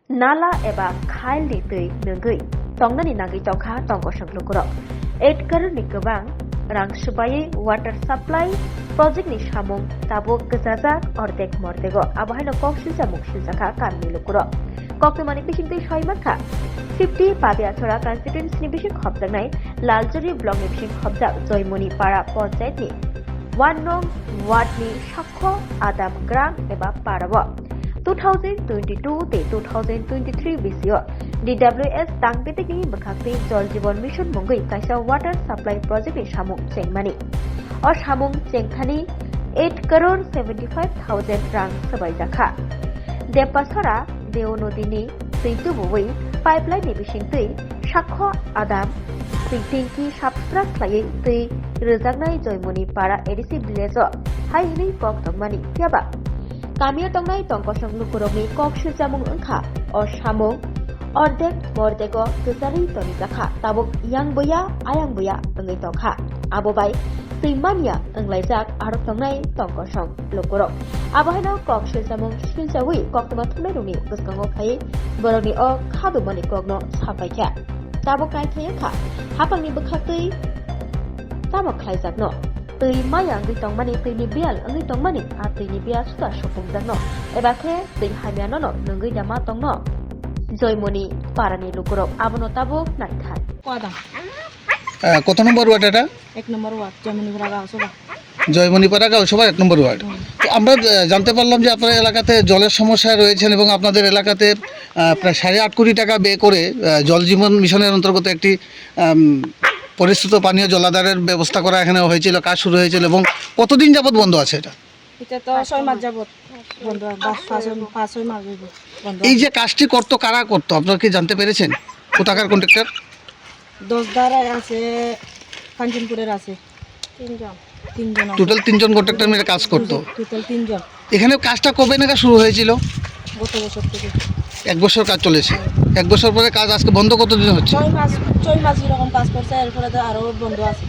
नाला एबा खाइलनि दै नोंगै तंनानि नागै तंखा तंगसं लुकुरो 8 करोड़नि गोबां रां सुबायै वाटार साप्लाइ प्रजेक्टनि सामुं ताबो गजाजाक अर्धेक मर्देगो आबहायनो कक्सिजा मुक्सिजाखा कामनि लुकुरो कक्टमानि बिसिंतै सयमाखा 50 पाबियाछरा कन्स्टिट्युएन्सिनि बिसिं खबजानाय लालजरी ब्लकनि बिसिं खबजाक जयमनि पारा पन्चायतनि 1 नं वार्डनि साक्ष आदाम ग्राम एबा पाराव 2022 ते 2023 बिसियो DWS तांगपेटेकनि मोखांनि जल जीवन मिशन मुंगै काइसा वाटार सप्लाइ प्रोजेक्टनि सामुं चेंमानि और सामुं चेंखानि 8 करोड़ 75,000 रां सबायजाखा देपासरा देव नदीनि दैथुबुबै पाइपलाइननि बिसिंतै साक्ष आदाम दैटेंकी साबस्रा ख्लायै दै रोजागनाय जयमनि पारा एडिसि भिलेज हाइहै कक तंमानि याबा कामिया तंनाय तंकसं लुकुरगनि कक सुजामुं ओंखा और सामुं अर्धेक मर्देग गोजारै तनि जाखा ताबुक yang boya ayang boya ओंगै तंखा आबोबाय दैमानिया ओंलायजाक आरो तंनाय तंकसं लुकुरग आबहायनाव कक सुजामुं सिलजावै कक्टमा थुनाय रुनि गोसगाङाव फायै बरनि अ खादुमानि कगनो साफायखा ताबुक नायथायखा हापांनि बोखातै ताबुक खायजाकनो दै माया ओंगै तंमानि दैनि बियाल ओंगै तंमानि आ दैनि बिया सुदा सपुंजाकनो एबाखे दै हामियानो नोंगै दामा तंनो জয়মনি পারানি লুকুরক আবনো তাবুক নাইথাই কত নম্বর ওয়ার্ড এটা? 1 নম্বর ওয়ার্ড জয়মনিপাড়া গাঁওসভা। জয়মনিপাড়া গাঁওসভা 1 নম্বর ওয়ার্ড। তো আমরা জানতে পারলাম যে আপনার এলাকাতে জলের সমস্যা রয়েছেন এবং আপনাদের এলাকাতে প্রায় 8.5 কোটি টাকা ব্যয় করে জল জীবন মিশনের অন্তর্গত একটি পরিশ্রুত পানীয় জলাধারের ব্যবস্থা করা এখানে হয়েছিল, কাজ শুরু হয়েছিল এবং কতদিন যাবত বন্ধ আছে এটা? এটা তো 6 মাস যাবত বন্ধ, 5-6 মাস বন্ধ। এই যে কাজটি করতো কারা করতো আপনারা কি জানতে পেরেছেন? কোথাকার কন্ট্রাক্টর? 10 ধারায় আছে, কাঞ্চনপুরের আছে 3 জন টোটাল 3 জন কন্ট্রাক্টর মিলে কাজ করতো। টোটাল 3 জন। এখানে কাজটা কবে নাগাদ শুরু হয়েছিল? গত বছর থেকে 1 বছর কাজ চলেছে। 1 বছর পরে কাজ আজকে বন্ধ কতদিন হচ্ছে? 6 মাস এরকম কাজ করছে, এরপরে তো আরো বন্ধ আছে।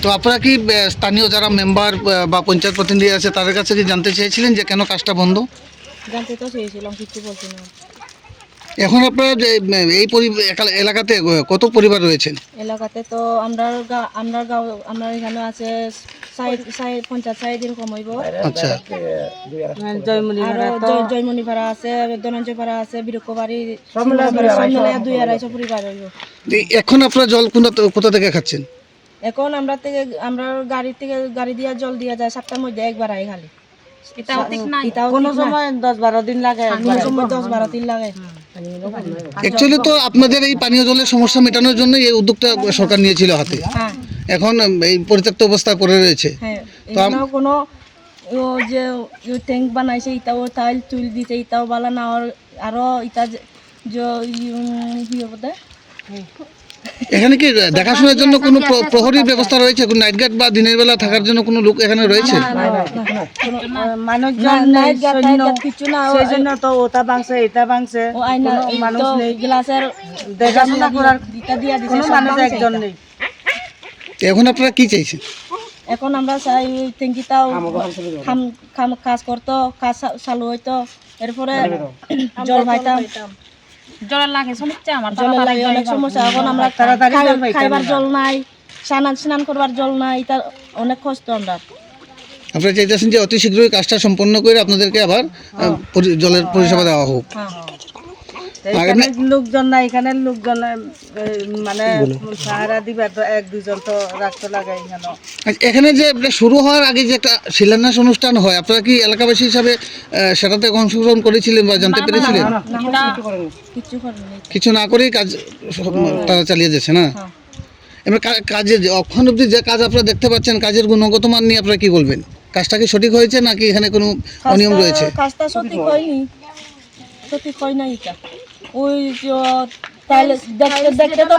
তো আপনারা কি স্থানীয় যারা মেম্বার বা পঞ্চায়েত প্রতিনিধি আছে তাদের কাছে কি জানতে চেয়েছিলেন যে কেন কাজটা বন্ধ? জানতে তো চেয়েছিলাম, কিছু বলছে না। এখন আপনারা এই এলাকাতে কত পরিবার রয়েছেন? এলাকাতে তো আমরা এখানে আছে পঞ্চায়েত সাইড এরকম হইব। আচ্ছা, জয়মনিপাড়া আছে, ধনঞ্জয় পাড়া আছে, বিরক্কবাড়ি, সব মিলে 2-250 পরিবার হইব। এখন আপনারা জল কোথা থেকে খাচ্ছেন? এখন আমরা গাড়ি দিয়ে জল দিয়ে যায়, সপ্তাহের মধ্যে একবার আই খালি। কোনো সময় 10-12 দিন লাগে, কোনো সময় 10-12 দিন লাগে। অ্যাকচুয়ালি তো আপনাদের এই পানীয় জলের সমস্যা মেটানোর জন্য এই উদ্যোগটা সরকার নিয়েছিল হাতে। এখন এই পরিত্যক্ত অবস্থায় পড়ে রয়েছে। এখানেও কোনো যে ট্যাঙ্ক বানাইছে, ইটাও টাইল তুল দিতে, ইটাও বালা না, আরো ইটা এখানে কি দেখাশোনার জন্য কোনো প্রহরীর ব্যবস্থা রয়েছে? কোন নাইট গার্ড বা দিনের বেলা থাকার জন্য কোনো লোক এখানে রয়েছে? মানুষজন কিছু না, সেই জন্য তো ওটা ভাঙছে, এটা ভাঙছে, মানুষ নেই, গ্লাসের দেখাশোনা করার কোনো মানুষ একজন নেই। এখন আপনারা কি চাইছেন? এখন আমরা চাই ট্যাঙ্কিটাও কাজ করতো, কাজ চালু হইতো, এরপরে জল পাইতাম। জলের লাগে অনেক সমস্যা। এখন আমরা খাইবার জল নাই, স্নান করবার জল নাই, এটা অনেক কষ্ট। আপনারা চাইতেছেন যে অতি শীঘ্রই কাজটা সম্পন্ন করে আপনাদেরকে আবার জলের পরিষেবা দেওয়া হোক। লোকজন নাই, এখানে লোকজন মানে সাহারা দিবার তো 1-2 জন তো রাখতে লাগে এখানে। এখানে যে শুরু হওয়ার আগে যে একটা শিলান্যাস অনুষ্ঠান হয়, আপনারা কি এলাকাবাসী হিসাবে সেটাতে অংশগ্রহণ করেছিলেন বা জানতে পেরেছিলেন? কিছু না করেই কাজ তারা চালিয়ে যাচ্ছে না? এবার কাজের অক্ষণ অবধি যে কাজ আপনারা দেখতে পাচ্ছেন, কাজের গুণগত মান নিয়ে আপনারা কি বলবেন? কাজটা কি সঠিক হয়েছে নাকি এখানে কোনো অনিয়ম রয়েছে? কাজটা সঠিক হয়নি, সঠিক হয় না। এটা ওই দেখতে তো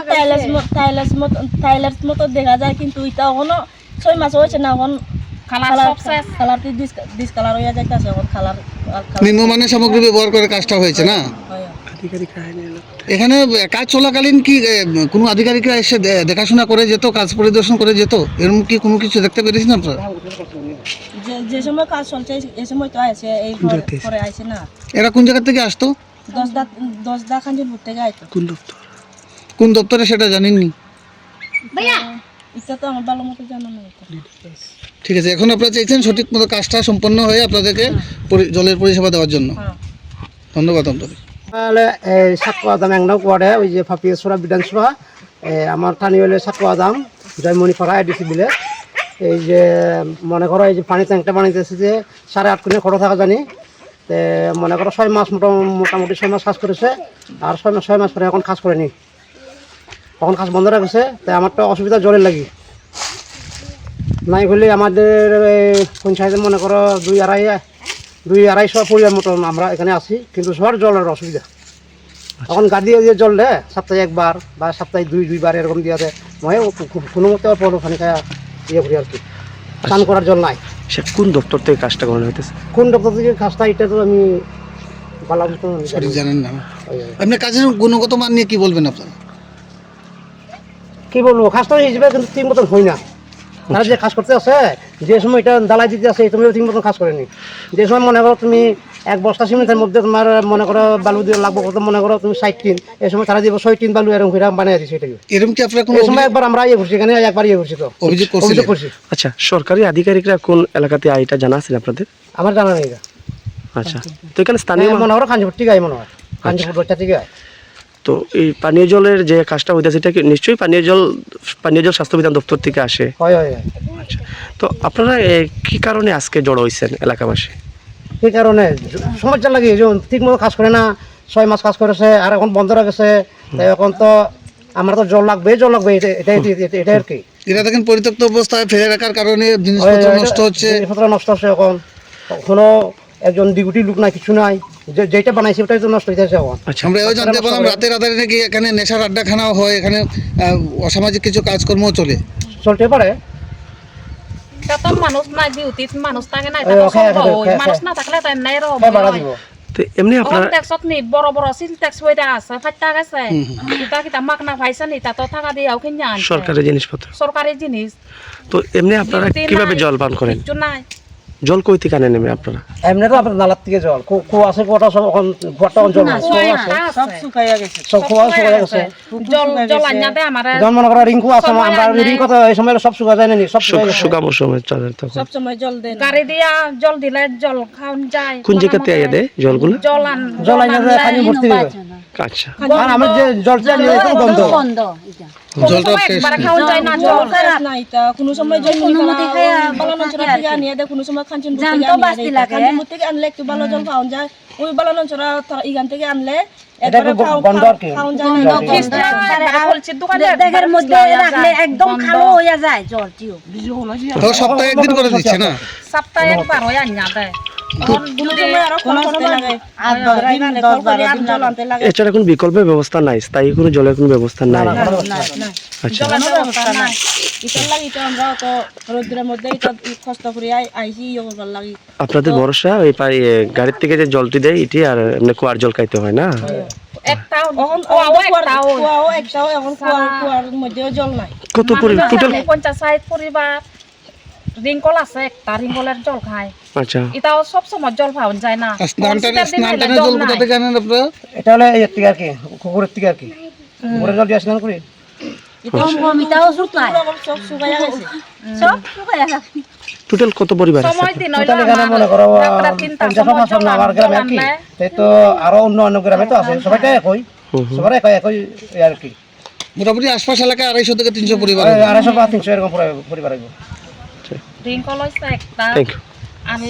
টাইলার্স মতো দেখা যায়, কিন্তু এটা এখনো 6 মাস হয়েছে না, এখন কালারটি ডিসকালার হয়ে যাইতেছে। এখন নিম্নমানের সামগ্রী ব্যবহার করে কাজটা হয়েছে না? এখানে কাজ চলাকালীন কি কোনো আধিকারিকরা এসে দেখাশোনা করে যেত, কাজ পরিদর্শন করে যেত? এরকম কি কোনো কিছু দেখতে পেরেছেন আপনারা? যে সময় কাজ চলছে এই সময় তো আসে, এই পরে আসে না। এরা কোন জায়গা থেকে আসতো? দশ দা খাঞ্জন ঘুরতে যায় তো কোন দপ্তরে সেটা জানেননি? এটা তো আমার ভালো মতো জানা নেই। ঠিক আছে, এখন আপনারা চাইছেন সঠিক মতো কাজটা সম্পন্ন হয়ে আপনাদেরকে জলের পরিষেবা দেওয়ার জন্য। ধন্যবাদ আপনাদের। সাতকুয়াদাম 1 নং ওয়ার্ডে ওই যে ফাপিয়াসরা বিধানসভা আমার স্থানীয় হলে সাতকুয়াদাম জয়মণিপাড়া এডিসি বিলে। এই যে মনে করো এই যে পানি ট্যাঙ্কটা বানিয়েছে যে 8.5 কোটি খরচ থাকা জানি, তো মনে করো 6 মাস মোটামুটি 6 মাস কাজ করেছে, আর 6 মাস পরে এখন কাজ করেনি, তখন কাজ বন্ধ রেখেছে। তাই আমার তো অসুবিধা জলের লাগি নাই হলে আমাদের পঞ্চায়েতে মনে করো 2-2.5 পরিবার মতো আমরা এখানে আছি, কিন্তু সবার জলের অসুবিধা। এখন গাড়ি দিয়ে জল দেয় সপ্তাহে একবার বা সপ্তাহে 2-2 বার এরকম দিয়ে দেয়, মই কোনো মতো পানি খায় ইয়ে করি আর কি, স্নান করার জল নাই। সে কোন দপ্তর থেকে কাজটা করানো হইতেছে? কোন দপ্তর থেকে কাজটা এটা তো আমি ভালো মতো সঠিক জানেন না। আপনি কাজের গুণগত মান নিয়ে কি বলবেন আপনারা? কি বলবো, কাজটা হিসেবে কিন্তু ঠিক মতন হয় না। তারা যে কাজ করতে আছে, যে সময় এটা দালাই দিতে আছে এই সময় ঠিক মতন কাজ করেনি। যে সময় মনে করো তুমি 1 বস্তা সিমেন্টের মধ্যে তোমার মনে করো বালু দিয়ে লাগবো কত, মনে করো তুমি 60 টিন, এই সময় তারা দিব 6 টিন বালু এরকম করে বানিয়ে দিচ্ছে। এটাকে এরকম কি আপনারা কোনো এই সময় একবার আমরা ইয়ে করছি, এখানে একবার ইয়ে করছি, তো অভিযোগ করছি। আচ্ছা, সরকারি আধিকারিকরা কোন এলাকাতে এটা জানা আছে আপনাদের? আমার জানা নেই এটা। আচ্ছা, তো এখানে স্থানীয় মনে করো কাঞ্জিপুর ঠিক আছে, মনে হয় কাঞ্জিপুর বাচ্চা ঠিক আছে। তো এই পানীয় জলের যে কাজটা হইতেছে এটা কি নিশ্চয়ই পানীয় জল স্বাস্থ্য বিধান দপ্তর থেকে আসে? হয়। আচ্ছা, তো আপনারা কি কারণে আজকে জড়ো হয়েছেন এলাকাবাসী? সেই কারণে সমস্যা লাগে, ঠিক মতো কাজ করে না, 6 মাস কাজ করেছে আর এখন বন্ধ রেখেছে। এখন তো আমরা তো জল লাগবে এটা আর কি। এটা দেখেন পরিত্যক্ত অবস্থায় ফেলে রাখার কারণে জিনিসপত্র নষ্ট হচ্ছে। এখন কোনো একজন ডিউটি লোক নাই, কিছু নাই, যেটা বানাইছে ওটাই তো নষ্ট হইতেছে এখন। আচ্ছা, আমরা এও জানতে পারলাম রাতের আধারে নাকি এখানে নেশার আড্ডাখানাও হয়, এখানে অসামাজিক কিছু কাজকর্মও চলতে পারে। তো মানুষ নাই, ডিউটিত মানুষ থাকে নাই, মানুষ না থাকলে তাই নাই তো এমনি আপনারা ট্যাক্সত নি বড় বড় সিল ট্যাক্স হইতা আছে, ফাইটা গেছে কিতা কিতা মাক না পাইছে নি, তা তো থাকা দিয়ে কিনে আনছে সরকারি জিনিসপত্র, সরকারি জিনিস। তো এমনি আপনারা কিভাবে জল পান করেন? কিছু নাই, জল কই থেকে আনেন এমনি আপনারা? এমনি তো আপনার নালার থেকে জল কুয়া আছে, কুয়াটা সব এখন কুয়াটা অঞ্চল সব শুকাইয়া গেছে, সব কুয়া শুকাইয়া গেছে। জল আনিয়া দে আমার যেমন মনে করো রিঙ্কু আছে, আমরা রিঙ্কু তো এই সময় সব শুকা যায় না, সব শুকাবো সময় চলে তখন সব সময় জল দেয় না। গাড়ি দিয়া জল দিলে জল খাওন যায়। কোন জায়গাতে আইয়া দেয় জলগুলো? জল আইনা যায় পানি ভর্তি হবে। আচ্ছা, আর আমরা যে জলটা নিয়ে একদম গন্ধ, জলটা শেষ। একবার খাওন যায় না, জল নাই তা কোনো সময় জল বালানো চড়া থেকে আনিয়ে দেয়, কোনো সময় খাঞ্চন থেকে আনলে একটু ভালো জল পাওয়া যায়। ওই বালানো চড়া এখান থেকে আনলে এটা গন্ধ আর কি। খাওয়া যায় না। দেহের মধ্যে রাখলে একদম খালো হয়ে যায় জলটিও। তো সপ্তাহে একদিন করে দিচ্ছে না? সপ্তাহে একবার হয়ে আনিয়া দেয়। কোনো সময় আরো কম করতে লাগে, 10-12 দিন জল আনতে লাগে। এছাড়া কোনো বিকল্প ব্যবস্থা নাই? স্থায়ী কোনো জলের কোনো ব্যবস্থা নাই? আচ্ছা, ইটার লাগি তো আমরা তো রোদ্রের মধ্যে এটা কষ্ট করে আইছি ইয়ে করবার লাগি। আপনাদের ভরসা ওই গাড়ির থেকে যে জলটি দেয় এটি, আর এমনি কুয়ার জল খাইতে হয় না? একটাও একটাও এখন কুয়ার মধ্যেও জল নাই। কত টোটাল 50-60 পরিবার রিঙ্কল আছে, একটা রিঙ্কলের জল খায়। আচ্ছা, এটাও সব সময় জল পাওয়া যায় না। স্নানটানের জল কোথা থেকে আনেন আপনারা? এটা হলো এর থেকে আর কি, কুকুরের থেকে আর কি, কুকুরের জল দিয়ে স্নান করি। টোটাল কত পরিবার আছে? সময় দিন হইলো তাহলে এখানে মনে করো একটা তিনটা 50 সময় আমার গ্রামে আর কি, তাই তো আরো অন্য গ্রামে তো আছে, সবাইটা একই, সবার একই আর কি। মোটামুটি আশপাশ এলাকায় 250 থেকে 300 পরিবার। 250 বা 300 এরকম পরিবার হইব। রিঙ্কল হইছে একটা। Thank you.